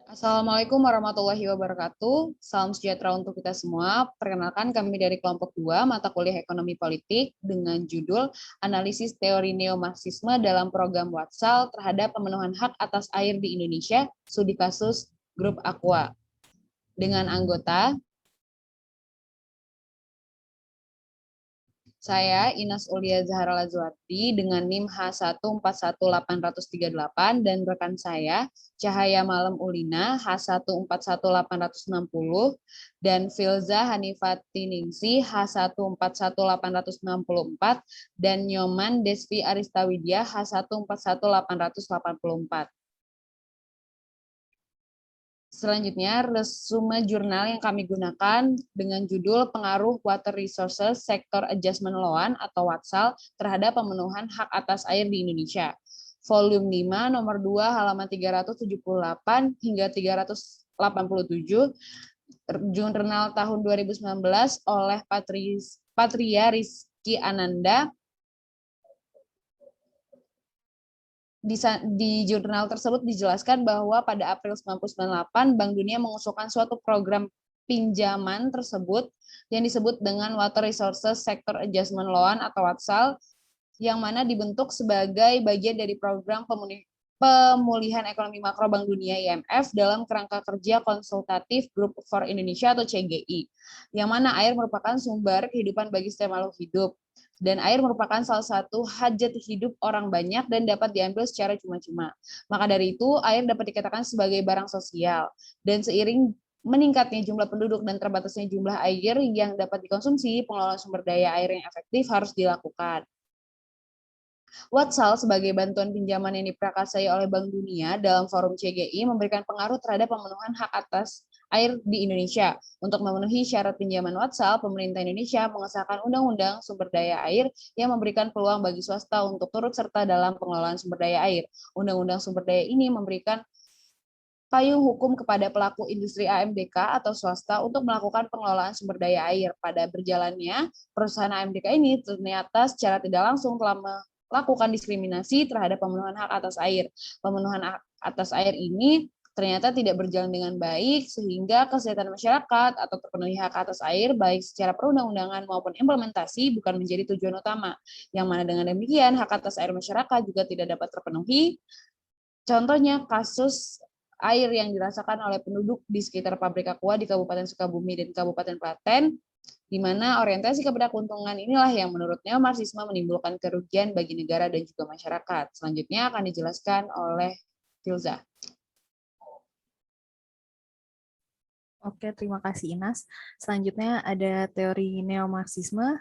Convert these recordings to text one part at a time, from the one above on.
Assalamualaikum warahmatullahi wabarakatuh. Salam sejahtera untuk kita semua. Perkenalkan kami dari kelompok 2 mata kuliah Ekonomi Politik dengan judul Analisis Teori Neomarxisme dalam Program Watsal terhadap Pemenuhan Hak Atas Air di Indonesia, studi kasus Grup Aqua. Dengan anggota saya Inas Ulia Zahra Lazwati dengan NIM H141838 dan rekan saya Cahaya Malam Ulina H141860 dan Filza Hanifatiningsi H141864 dan Nyoman Desvi Aristawidya H141884. Selanjutnya, resume jurnal yang kami gunakan dengan judul Pengaruh Water Resources Sector Adjustment Loan atau WATSAL terhadap pemenuhan hak atas air di Indonesia. Volume 5, nomor 2, halaman 378 hingga 387, jurnal tahun 2019 oleh Patria Rizky Ananda. Di jurnal tersebut dijelaskan bahwa pada April 1998 Bank Dunia mengusulkan suatu program pinjaman tersebut yang disebut dengan Water Resources Sector Adjustment Loan atau WATSAL yang mana dibentuk sebagai bagian dari program pemulihan ekonomi makro Bank Dunia IMF dalam kerangka kerja konsultatif Group for Indonesia atau CGI, yang mana air merupakan sumber kehidupan bagi setiap makhluk hidup. Dan air merupakan salah satu hajat hidup orang banyak dan dapat diambil secara cuma-cuma. Maka dari itu, air dapat dikatakan sebagai barang sosial. Dan seiring meningkatnya jumlah penduduk dan terbatasnya jumlah air yang dapat dikonsumsi, pengelolaan sumber daya air yang efektif harus dilakukan. WATSAL sebagai bantuan pinjaman yang diprakarsai oleh Bank Dunia dalam forum CGI memberikan pengaruh terhadap pemenuhan hak atas air di Indonesia. Untuk memenuhi syarat pinjaman WATSAL, pemerintah Indonesia mengesahkan Undang-Undang Sumber Daya Air yang memberikan peluang bagi swasta untuk turut serta dalam pengelolaan sumber daya air. Undang-Undang Sumber Daya ini memberikan payung hukum kepada pelaku industri AMDK atau swasta untuk melakukan pengelolaan sumber daya air. Pada berjalannya, perusahaan AMDK ini ternyata secara tidak langsung telah melakukan diskriminasi terhadap pemenuhan hak atas air. Pemenuhan hak atas air ini ternyata tidak berjalan dengan baik sehingga kesehatan masyarakat atau terpenuhi hak atas air baik secara perundang-undangan maupun implementasi bukan menjadi tujuan utama. Yang mana dengan demikian hak atas air masyarakat juga tidak dapat terpenuhi. Contohnya kasus air yang dirasakan oleh penduduk di sekitar pabrik Aqua di Kabupaten Sukabumi dan Kabupaten Klaten, di mana orientasi kepada keuntungan inilah yang menurut neomarxisme menimbulkan kerugian bagi negara dan juga masyarakat. Selanjutnya akan dijelaskan oleh Filza. Oke, terima kasih Inas. Selanjutnya ada teori neomarxisme.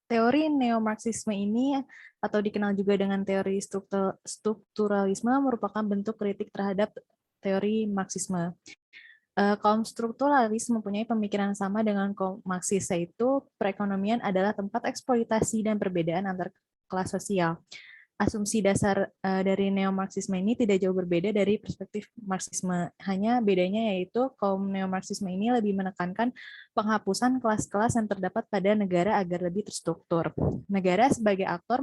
Teori neomarxisme ini atau dikenal juga dengan teori strukturalisme merupakan bentuk kritik terhadap teori marxisme. Kaum strukturalis mempunyai pemikiran sama dengan kaum Marxis, yaitu perekonomian adalah tempat eksploitasi dan perbedaan antar kelas sosial. Asumsi dasar dari neomarxisme ini tidak jauh berbeda dari perspektif marxisme. Hanya bedanya yaitu kaum neomarxisme ini lebih menekankan penghapusan kelas-kelas yang terdapat pada negara agar lebih terstruktur. Negara sebagai aktor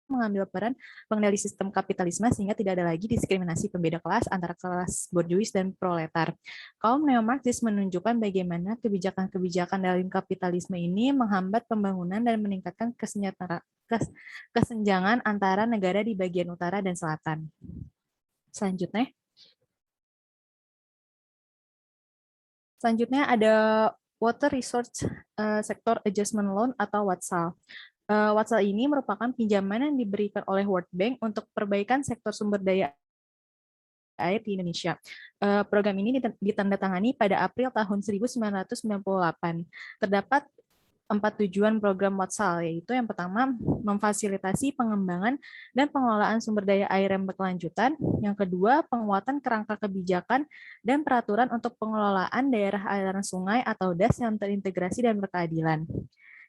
mengambil peran pengendali sistem kapitalisme sehingga tidak ada lagi diskriminasi pembeda kelas antara kelas borjuis dan proletar. Kaum neomarxis menunjukkan bagaimana kebijakan-kebijakan dalam kapitalisme ini menghambat pembangunan dan meningkatkan kesenjangan antara negara di bagian utara dan selatan. Selanjutnya ada Water Resource Sector Adjustment Loan atau WATSAL. WATSAL ini merupakan pinjaman yang diberikan oleh World Bank untuk perbaikan sektor sumber daya air di Indonesia. Program ini ditandatangani pada April tahun 1998. Terdapat 4 tujuan program WATSAL, yaitu yang pertama, memfasilitasi pengembangan dan pengelolaan sumber daya air yang berkelanjutan. Yang kedua, penguatan kerangka kebijakan dan peraturan untuk pengelolaan daerah aliran sungai atau DAS yang terintegrasi dan berkeadilan.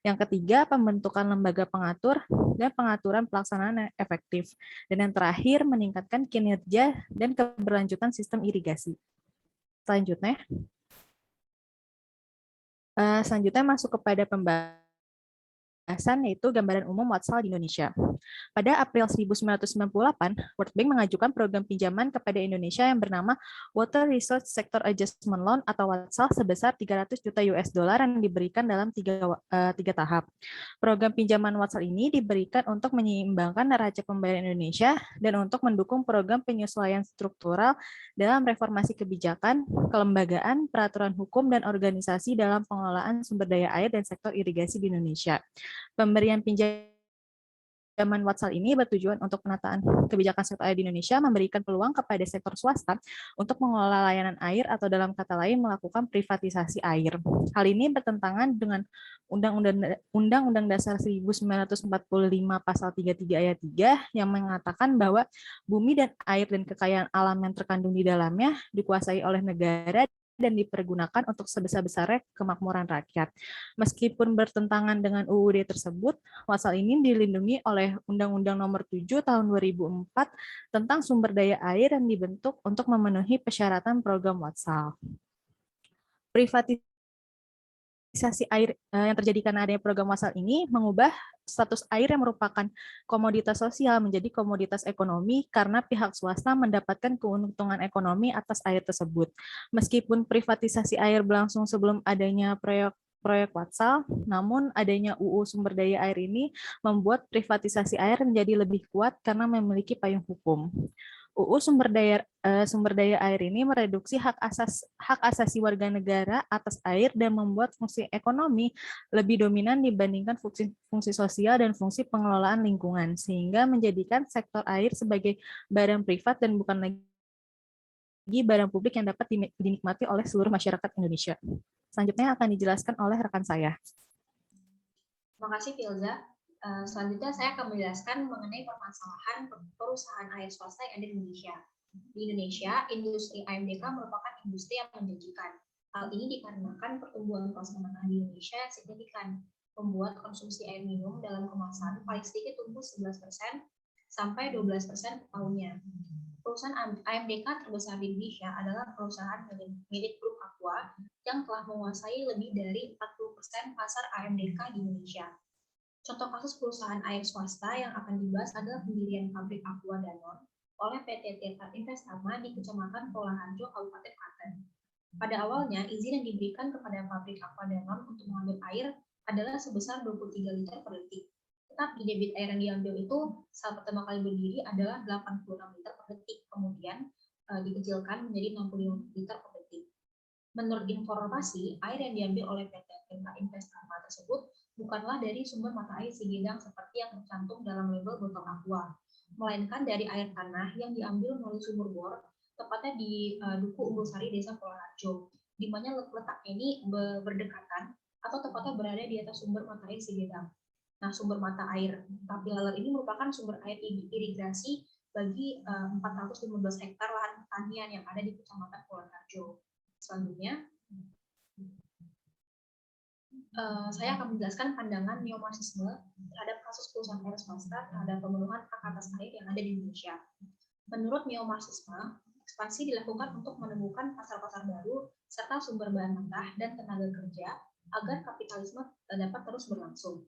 Yang ketiga, pembentukan lembaga pengatur dan pengaturan pelaksanaan yang efektif. Dan yang terakhir, meningkatkan kinerja dan keberlanjutan sistem irigasi. Selanjutnya masuk kepada pembahasan pembahasan yaitu gambaran umum Watsal di Indonesia. Pada April 1998, World Bank mengajukan program pinjaman kepada Indonesia yang bernama Water Resource Sector Adjustment Loan atau Watsal sebesar 300 juta US dollar yang diberikan dalam tiga tahap. Program pinjaman Watsal ini diberikan untuk menyeimbangkan neraca pembayaran Indonesia dan untuk mendukung program penyesuaian struktural dalam reformasi kebijakan, kelembagaan, peraturan hukum, dan organisasi dalam pengelolaan sumber daya air dan sektor irigasi di Indonesia. Pemberian pinjaman Watsal ini bertujuan untuk penataan kebijakan sektor air di Indonesia, memberikan peluang kepada sektor swasta untuk mengelola layanan air atau dalam kata lain melakukan privatisasi air. Hal ini bertentangan dengan Undang-Undang Dasar 1945 Pasal 33 Ayat 3 yang mengatakan bahwa bumi dan air dan kekayaan alam yang terkandung di dalamnya dikuasai oleh negara dan dipergunakan untuk sebesar-besarnya kemakmuran rakyat. Meskipun bertentangan dengan UUD tersebut, Watsal ini dilindungi oleh Undang-Undang Nomor 7 Tahun 2004 tentang sumber daya air yang dibentuk untuk memenuhi persyaratan program Watsal. Privatisasi air yang terjadi karena adanya program Watsal ini mengubah status air yang merupakan komoditas sosial menjadi komoditas ekonomi karena pihak swasta mendapatkan keuntungan ekonomi atas air tersebut. Meskipun privatisasi air berlangsung sebelum adanya proyek Watsal, namun adanya UU sumber daya air ini membuat privatisasi air menjadi lebih kuat karena memiliki payung hukum. UU sumber daya air ini mereduksi hak asasi warga negara atas air dan membuat fungsi ekonomi lebih dominan dibandingkan fungsi sosial dan fungsi pengelolaan lingkungan, sehingga menjadikan sektor air sebagai barang privat dan bukan lagi barang publik yang dapat dinikmati oleh seluruh masyarakat Indonesia. Selanjutnya akan dijelaskan oleh rekan saya. Terima kasih, Filza. Selanjutnya saya akan menjelaskan mengenai permasalahan perusahaan air swasta yang ada di Indonesia. Di Indonesia, industri AMDK merupakan industri yang menjanjikan. Hal ini dikarenakan pertumbuhan pelaksanaan di Indonesia yang signifikan, membuat konsumsi air minum dalam kemasan paling sedikit tumbuh 11% sampai 12% per tahunnya. Perusahaan AMDK terbesar di Indonesia adalah perusahaan milik Grup Aqua yang telah menguasai lebih dari 40% pasar AMDK di Indonesia. Contoh kasus perusahaan air swasta yang akan dibahas adalah pendirian pabrik Aqua Danone oleh PT Tirta Investama di Kecamatan Polaharjo, Kabupaten Klaten. Pada awalnya, izin yang diberikan kepada pabrik Aqua Danone untuk mengambil air adalah sebesar 23 liter per detik. Tetapi debit air yang diambil itu saat pertama kali berdiri adalah 86 liter per detik, kemudian dikecilkan menjadi 65 liter per detik. Menurut informasi, air yang diambil oleh PT Tirta Investama tersebut bukanlah dari sumber mata air Sigedang seperti yang tercantum dalam label botol Aqua, melainkan dari air tanah yang diambil melalui sumur bor, tepatnya di Duku Umbulsari, Desa Polaharjo, di mana letaknya ini berdekatan atau tepatnya berada di atas sumber mata air Sigedang. Nah, sumber mata air Tapi Laler ini merupakan sumber air irigasi bagi 415 hektar lahan pertanian yang ada di Kecamatan Polaharjo. Selanjutnya, saya akan menjelaskan pandangan neomarxisme terhadap kasus perusahaan air swasta terhadap pemenuhan hak atas air yang ada di Indonesia. Menurut neomarxisme, ekspansi dilakukan untuk menemukan pasar-pasar baru serta sumber bahan mentah dan tenaga kerja agar kapitalisme dapat terus berlangsung.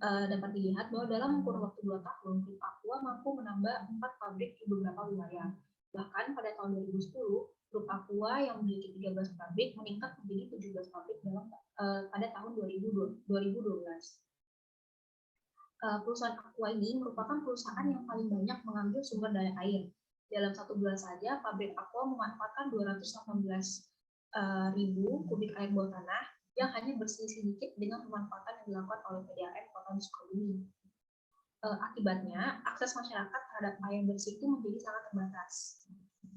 Dapat dilihat bahwa dalam kurun waktu 2 tahun, Grup Aqua mampu menambah 4 pabrik di beberapa wilayah. Bahkan pada tahun 2010, Grup Aqua yang memiliki 13 pabrik meningkat menjadi 17 pabrik pada tahun 2012. Perusahaan Aqua ini merupakan perusahaan yang paling banyak mengambil sumber daya air. Dalam 1 bulan saja, pabrik Aqua memanfaatkan 218.000 kubik air bawah tanah yang hanya sedikit dengan pemanfaatan yang dilakukan oleh PDAM Kota Sukabumi. Akibatnya, akses masyarakat terhadap air bersih itu menjadi sangat terbatas.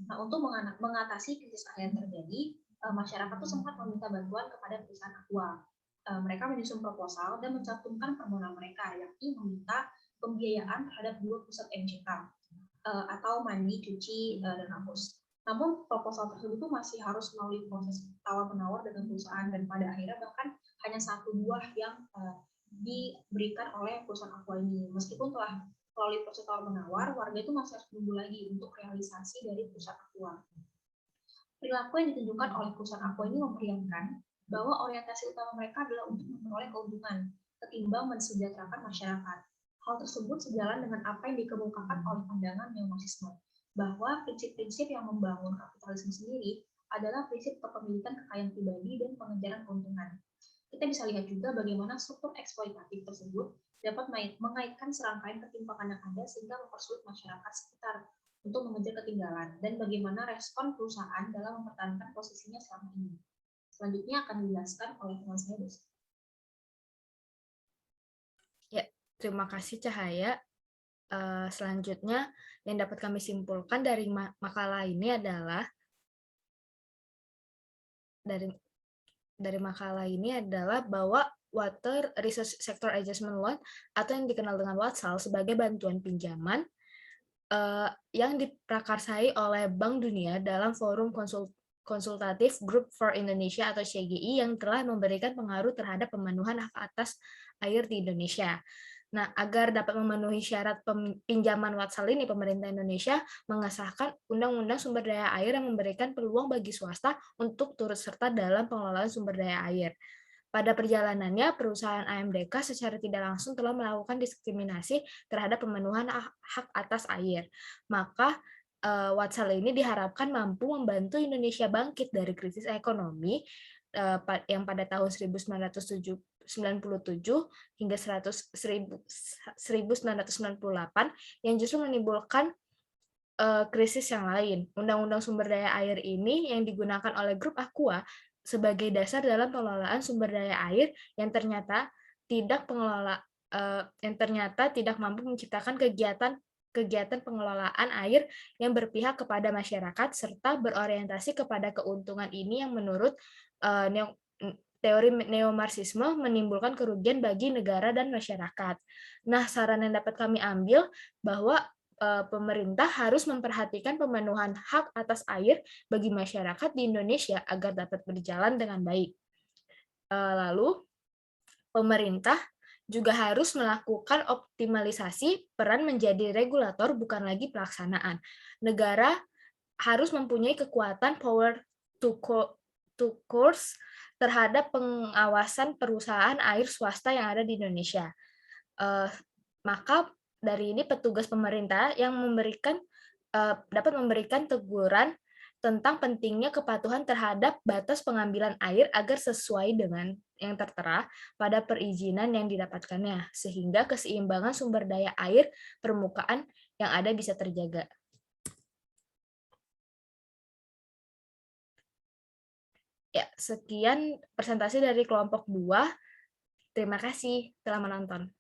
Nah, untuk mengatasi krisis air yang terjadi, masyarakat itu sempat meminta bantuan kepada perusahaan Aqua. Mereka menyusun proposal dan mencantumkan permohonan mereka, yakni meminta pembiayaan terhadap 2 pusat MCK atau mandi, cuci, dan hapus. Namun proposal tersebut masih harus melalui proses tawar-menawar dengan perusahaan dan pada akhirnya bahkan hanya 1 buah yang diberikan oleh perusahaan Aqua ini. Meskipun telah melalui proses tawar-menawar, warga itu masih harus menunggu lagi untuk realisasi dari perusahaan Aqua. Perilaku yang ditunjukkan oleh perusahaan Aqua ini memperlihatkan bahwa orientasi utama mereka adalah untuk memperoleh keuntungan. ketimbang mensejahterakan masyarakat. Hal tersebut sejalan dengan apa yang dikemukakan oleh pandangan neomarxisme, bahwa prinsip-prinsip yang membangun kapitalisme sendiri adalah prinsip kepemilikan kekayaan pribadi dan pengejaran keuntungan. Kita bisa lihat juga bagaimana struktur eksploitatif tersebut dapat mengaitkan serangkaian ketimpangan yang ada sehingga mempersulit masyarakat sekitar untuk mengejar ketinggalan, dan bagaimana respon perusahaan dalam mempertahankan posisinya selama ini. Selanjutnya akan dijelaskan oleh teman saya, Desi. Ya, terima kasih Cahaya. Selanjutnya yang dapat kami simpulkan dari makalah ini adalah bahwa Water Resource Sector Adjustment Loan atau yang dikenal dengan WATSAL sebagai bantuan pinjaman yang diprakarsai oleh Bank Dunia dalam Forum Konsultatif Group for Indonesia atau CGI yang telah memberikan pengaruh terhadap pemenuhan hak atas air di Indonesia. Nah, agar dapat memenuhi syarat pinjaman WATSAL ini, pemerintah Indonesia mengesahkan Undang-Undang Sumber Daya Air yang memberikan peluang bagi swasta untuk turut serta dalam pengelolaan sumber daya air. Pada perjalanannya, perusahaan AMDK secara tidak langsung telah melakukan diskriminasi terhadap pemenuhan hak atas air. Maka WATSAL ini diharapkan mampu membantu Indonesia bangkit dari krisis ekonomi yang pada tahun 1997 hingga 1998 yang justru menimbulkan krisis yang lain. Undang-Undang Sumber Daya Air ini yang digunakan oleh Grup Aqua sebagai dasar dalam pengelolaan sumber daya air yang ternyata tidak mampu menciptakan kegiatan pengelolaan air yang berpihak kepada masyarakat serta berorientasi kepada keuntungan ini yang menurut teori neomarxisme menimbulkan kerugian bagi negara dan masyarakat. Nah, saran yang dapat kami ambil bahwa pemerintah harus memperhatikan pemenuhan hak atas air bagi masyarakat di Indonesia agar dapat berjalan dengan baik. Lalu, pemerintah juga harus melakukan optimalisasi peran menjadi regulator bukan lagi pelaksanaan. Negara harus mempunyai kekuatan power to course terhadap pengawasan perusahaan air swasta yang ada di Indonesia. Maka dari ini petugas pemerintah yang dapat memberikan teguran tentang pentingnya kepatuhan terhadap batas pengambilan air agar sesuai dengan yang tertera pada perizinan yang didapatkannya, sehingga keseimbangan sumber daya air permukaan yang ada bisa terjaga. Ya, sekian presentasi dari kelompok 2. Terima kasih telah menonton.